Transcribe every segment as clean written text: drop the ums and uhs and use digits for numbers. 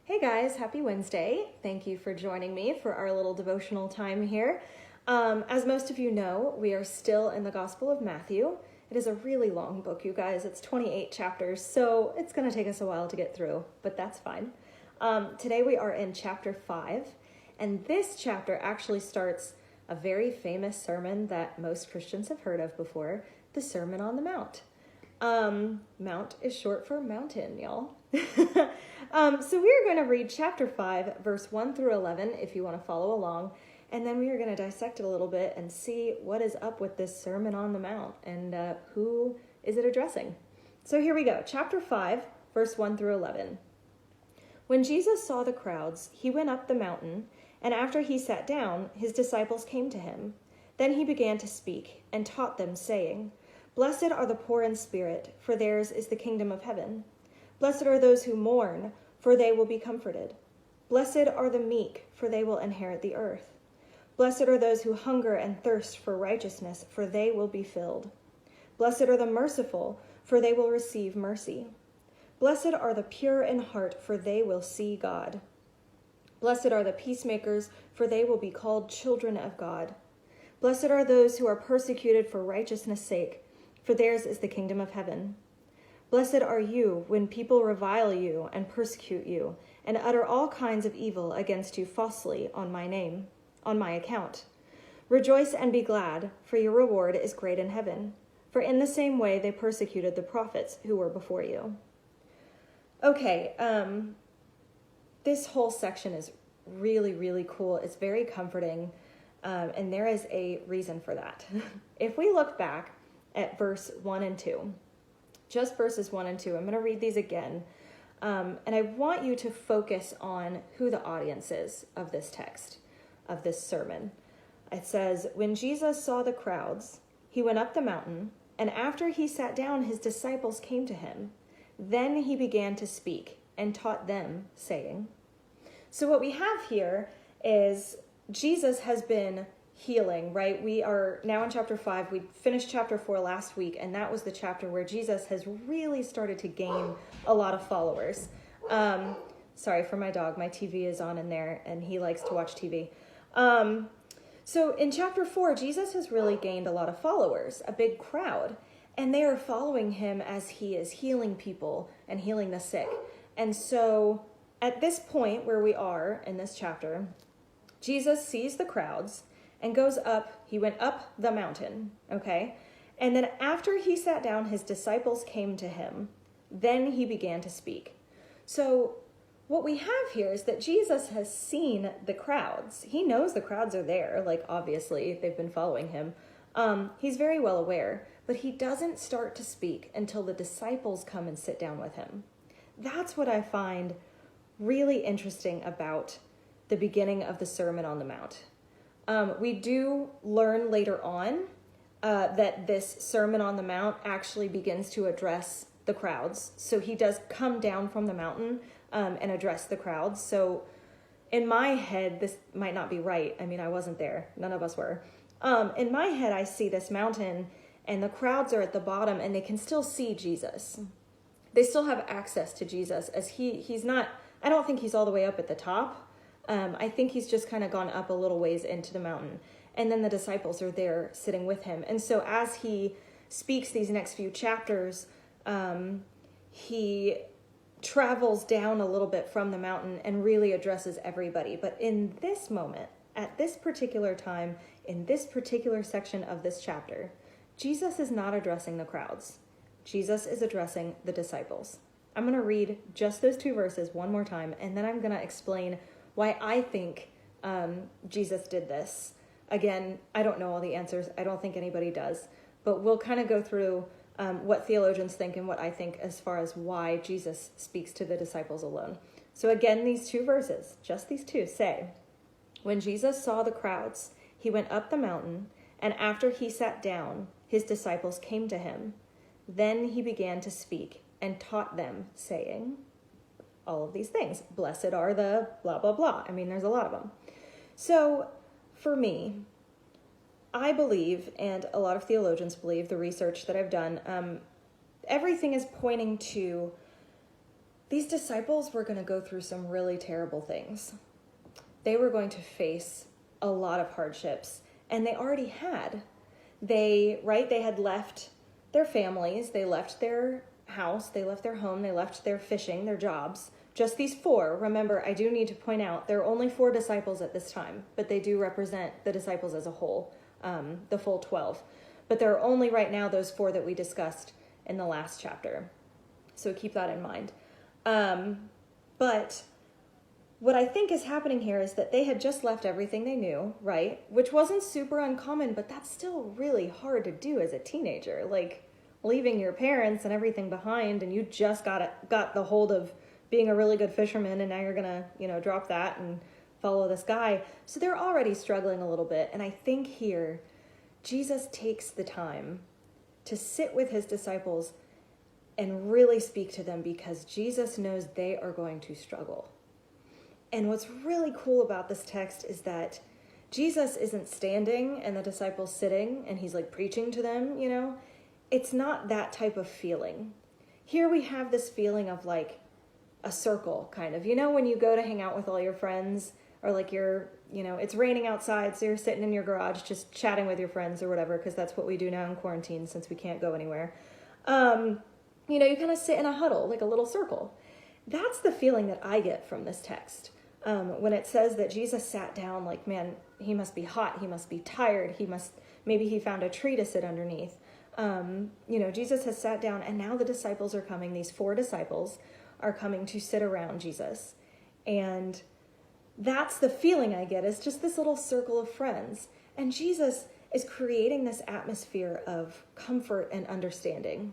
Hey guys, happy Wednesday. Thank you for joining me for our little devotional time here. As most of you know, we are still in the Gospel of Matthew. It is a really long book, you guys. It's 28 chapters, so it's going to take us a while to get through, but that's fine. Today we are in chapter 5, and this chapter actually starts a very famous sermon that most Christians have heard of before, the Sermon on the Mount. Mount is short for mountain, y'all. So we are going to read chapter 5, verse 1 through 11, if you want to follow along. And then we are going to dissect it a little bit and see what is up with this Sermon on the Mount and who is it addressing. So here we go. Chapter 5, verse 1 through 11. When Jesus saw the crowds, he went up the mountain, and after he sat down, his disciples came to him. Then he began to speak and taught them, saying, "Blessed are the poor in spirit, for theirs is the kingdom of heaven. Blessed are those who mourn, for they will be comforted. Blessed are the meek, for they will inherit the earth. Blessed are those who hunger and thirst for righteousness, for they will be filled. Blessed are the merciful, for they will receive mercy. Blessed are the pure in heart, for they will see God. Blessed are the peacemakers, for they will be called children of God. Blessed are those who are persecuted for righteousness' sake, for theirs is the kingdom of heaven. Blessed are you when people revile you and persecute you, and utter all kinds of evil against you falsely on my account. Rejoice and be glad, for your reward is great in heaven. For in the same way they persecuted the prophets who were before you." Okay, this whole section is really, really cool. It's very comforting, and there is a reason for that. If we look back at verse 1 and 2, just verses 1 and 2, I'm going to read these again, and I want you to focus on who the audience is of this text, of this sermon. It says, "When Jesus saw the crowds, he went up the mountain, and after he sat down, his disciples came to him. Then he began to speak and taught them, saying." So what we have here is Jesus has been healing, right? We are now in chapter 5. We finished chapter 4 last week, and that was the chapter where Jesus has really started to gain a lot of followers. Sorry for my dog. My TV is on in there, and he likes to watch TV. So in chapter 4, Jesus has really gained a lot of followers, a big crowd, and they are following him as he is healing people and healing the sick. And so at this point where we are in this chapter, Jesus sees the crowds and goes up. He went up the mountain, okay? And then after he sat down, his disciples came to him. Then he began to speak. So what we have here is that Jesus has seen the crowds. He knows the crowds are there, like obviously they've been following him. He's very well aware, but he doesn't start to speak until the disciples come and sit down with him. That's what I find really interesting about the beginning of the Sermon on the Mount. We do learn later on that this Sermon on the Mount actually begins to address the crowds. So he does come down from the mountain and address the crowds. So in my head, this might not be right. I mean, I wasn't there. None of us were. In my head, I see this mountain and the crowds are at the bottom and they can still see Jesus. They still have access to Jesus as he's not, I don't think he's all the way up at the top. I think he's just kind of gone up a little ways into the mountain. And then the disciples are there sitting with him. And so as he speaks these next few chapters, he travels down a little bit from the mountain and really addresses everybody. But in this moment, at this particular time, in this particular section of this chapter, Jesus is not addressing the crowds. Jesus is addressing the disciples. I'm going to read just those 2 verses one more time, and then I'm going to explain why I think Jesus did this. Again, I don't know all the answers. I don't think anybody does. But we'll kind of go through what theologians think and what I think as far as why Jesus speaks to the disciples alone. So again, these 2 verses, just these 2, say, "When Jesus saw the crowds, he went up the mountain, and after he sat down, his disciples came to him. Then he began to speak and taught them, saying," all of these things. Blessed are the blah, blah, blah. I mean, there's a lot of them. So for me, I believe, and a lot of theologians believe, the research that I've done, everything is pointing to these disciples were going to go through some really terrible things. They were going to face a lot of hardships, and they already had. They had left their families, they left their house, they left their home, they left their fishing, their jobs. Just these four. Remember, I do need to point out, there are only 4 disciples at this time, but they do represent the disciples as a whole, the full 12. But there are only right now those 4 that we discussed in the last chapter. So keep that in mind. But what I think is happening here is that they had just left everything they knew, right? Which wasn't super uncommon, but that's still really hard to do as a teenager. Like leaving your parents and everything behind, and you just got the hold of being a really good fisherman, and now you're gonna, drop that and follow this guy. So they're already struggling a little bit. And I think here, Jesus takes the time to sit with his disciples and really speak to them because Jesus knows they are going to struggle. And what's really cool about this text is that Jesus isn't standing and the disciples sitting and he's like preaching to them, It's not that type of feeling. Here we have this feeling of like a circle kind of, when you go to hang out with all your friends or like it's raining outside, so you're sitting in your garage just chatting with your friends or whatever, because that's what we do now in quarantine since we can't go anywhere. You kind of sit in a huddle, like a little circle. That's the feeling that I get from this text. When it says that Jesus sat down, like, man, he must be hot, he must be tired, maybe he found a tree to sit underneath. Jesus has sat down, and now the disciples are coming. These 4 disciples are coming to sit around Jesus. And that's the feeling I get, is just this little circle of friends. And Jesus is creating this atmosphere of comfort and understanding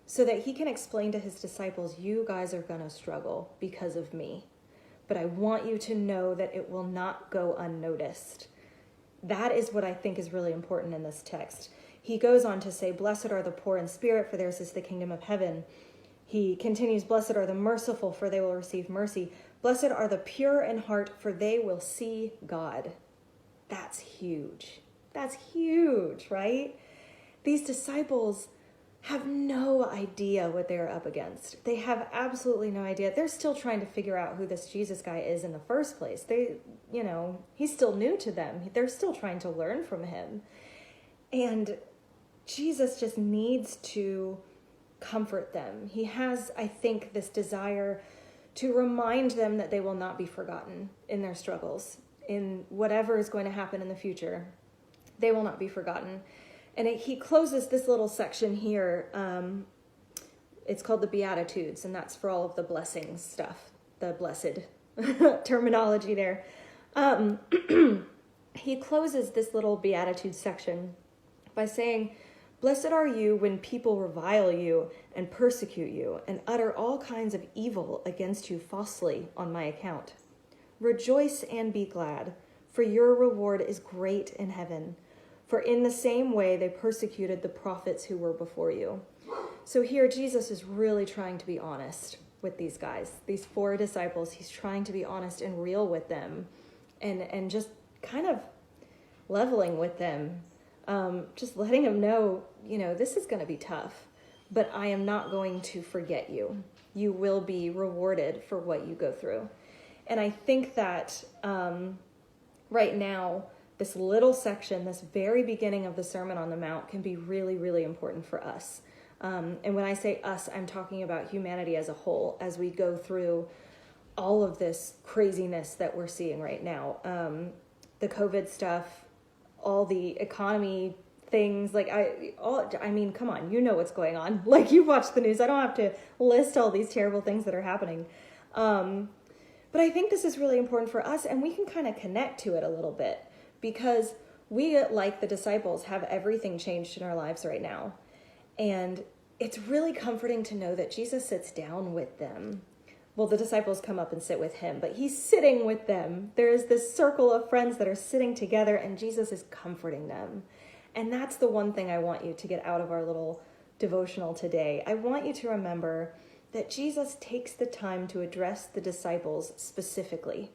so that he can explain to his disciples, you guys are going to struggle because of me. But I want you to know that it will not go unnoticed. That is what I think is really important in this text. He goes on to say, blessed are the poor in spirit, for theirs is the kingdom of heaven. He continues, blessed are the merciful, for they will receive mercy. Blessed are the pure in heart, for they will see God. That's huge. That's huge, right? These disciples have no idea what they're up against. They have absolutely no idea. They're still trying to figure out who this Jesus guy is in the first place. He's still new to them. They're still trying to learn from him. And Jesus just needs to comfort them. He has, I think, this desire to remind them that they will not be forgotten in their struggles, in whatever is going to happen in the future. They will not be forgotten. And he closes this little section here. It's called the Beatitudes, and that's for all of the blessings stuff, the blessed terminology there. He closes this little Beatitudes section by saying, blessed are you when people revile you and persecute you and utter all kinds of evil against you falsely on my account. Rejoice and be glad, for your reward is great in heaven. For in the same way they persecuted the prophets who were before you. So here Jesus is really trying to be honest with these guys, these 4 disciples. He's trying to be honest and real with them and just kind of leveling with them. Just letting them know, this is going to be tough, but I am not going to forget you. You will be rewarded for what you go through. And I think that right now, this little section, this very beginning of the Sermon on the Mount can be really, really important for us. And when I say us, I'm talking about humanity as a whole, as we go through all of this craziness that we're seeing right now. The COVID stuff, all the economy things, come on, you know what's going on. Like, you watch the news. I don't have to list all these terrible things that are happening. But I think this is really important for us, and we can kind of connect to it a little bit because we, like the disciples, have everything changed in our lives right now. And it's really comforting to know that Jesus sits down with them. Well, the disciples come up and sit with him, but he's sitting with them. There is this circle of friends that are sitting together, and Jesus is comforting them. And that's the one thing I want you to get out of our little devotional today. I want you to remember that Jesus takes the time to address the disciples specifically,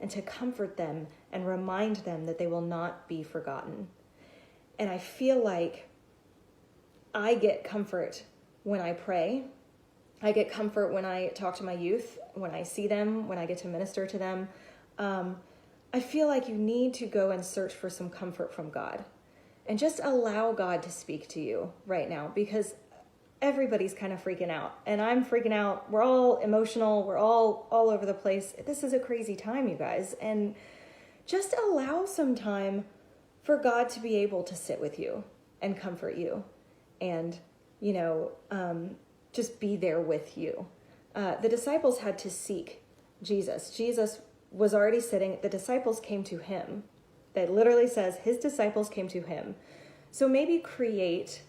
and to comfort them and remind them that they will not be forgotten. And I feel like I get comfort when I pray I get comfort when I talk to my youth, when I see them, when I get to minister to them. I feel like you need to go and search for some comfort from God and just allow God to speak to you right now, because everybody's kind of freaking out, and I'm freaking out. We're all emotional. We're all over the place. This is a crazy time, you guys, and just allow some time for God to be able to sit with you and comfort you and, just be there with you. The disciples had to seek Jesus. Jesus was already sitting. The disciples came to him. That literally says his disciples came to him. So maybe create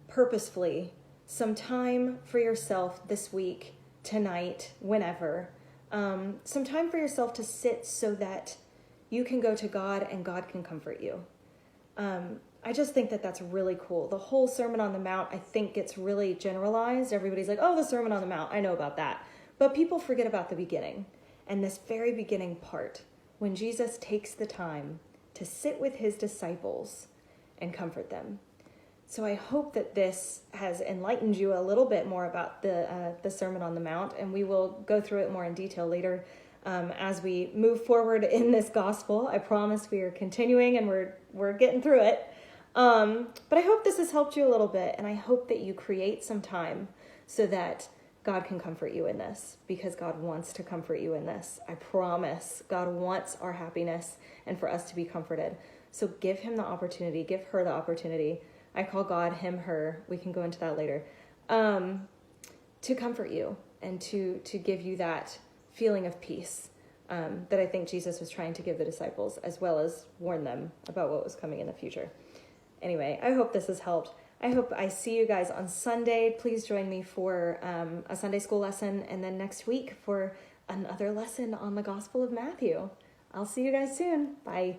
purposefully some time for yourself this week, tonight, whenever. Some time for yourself to sit so that you can go to God and God can comfort you. I just think that that's really cool. The whole Sermon on the Mount, I think, gets really generalized. Everybody's like, oh, the Sermon on the Mount, I know about that. But people forget about the beginning. And this very beginning part, when Jesus takes the time to sit with his disciples and comfort them. So I hope that this has enlightened you a little bit more about the Sermon on the Mount, and we will go through it more in detail later as we move forward in this gospel. I promise we are continuing, and we're getting through it. But I hope this has helped you a little bit, and I hope that you create some time so that God can comfort you in this, because God wants to comfort you in this. I promise God wants our happiness and for us to be comforted. So give him the opportunity, give her the opportunity. I call God him, her. We can go into that later. To comfort you and to give you that feeling of peace that I think Jesus was trying to give the disciples, as well as warn them about what was coming in the future. Anyway, I hope this has helped. I hope I see you guys on Sunday. Please join me for a Sunday school lesson, and then next week for another lesson on the Gospel of Matthew. I'll see you guys soon. Bye.